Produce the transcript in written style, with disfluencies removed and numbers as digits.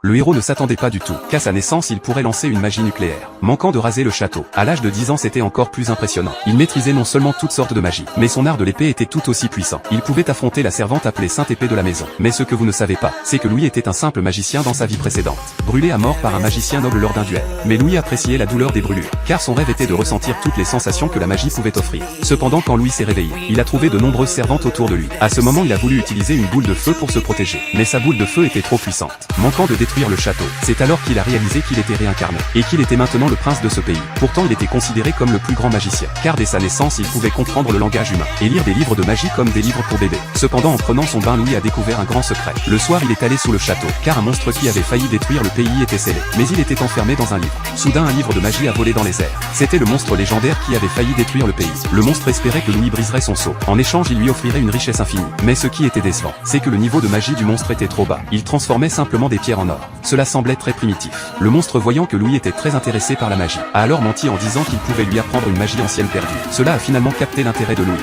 Le héros ne s'attendait pas du tout qu'à sa naissance il pourrait lancer une magie nucléaire, manquant de raser le château. À l'âge de 10 ans c'était encore plus impressionnant. Il maîtrisait non seulement toutes sortes de magie, mais son art de l'épée était tout aussi puissant. Il pouvait affronter la servante appelée Sainte Épée de la maison. Mais ce que vous ne savez pas, c'est que Louis était un simple magicien dans sa vie précédente, brûlé à mort par un magicien noble lors d'un duel. Mais Louis appréciait la douleur des brûlures, car son rêve était de ressentir toutes les sensations que la magie pouvait offrir. Cependant quand Louis s'est réveillé, il a trouvé de nombreuses servantes autour de lui. À ce moment il a voulu utiliser une boule de feu pour se protéger, mais sa boule de feu était trop puissante, manquant de détruire le château. C'est alors qu'il a réalisé qu'il était réincarné, et qu'il était maintenant le prince de ce pays. Pourtant il était considéré comme le plus grand magicien, car dès sa naissance il pouvait comprendre le langage humain, et lire des livres de magie comme des livres pour bébés. Cependant en prenant son bain Louis a découvert un grand secret. Le soir il est allé sous le château, car un monstre qui avait failli détruire le pays était scellé. Mais il était enfermé dans un livre. Soudain un livre de magie a volé dans les airs. C'était le monstre légendaire qui avait failli détruire le pays. Le monstre espérait que Louis briserait son sceau. En échange il lui offrirait une richesse infinie. Mais ce qui était décevant, c'est que le niveau de magie du monstre était trop bas. Il transformait simplement des pierres en or. Cela semblait très primitif. Le monstre voyant que Louis était très intéressé par la magie, a alors menti en disant qu'il pouvait lui apprendre une magie ancienne perdue. Cela a finalement capté l'intérêt de Louis.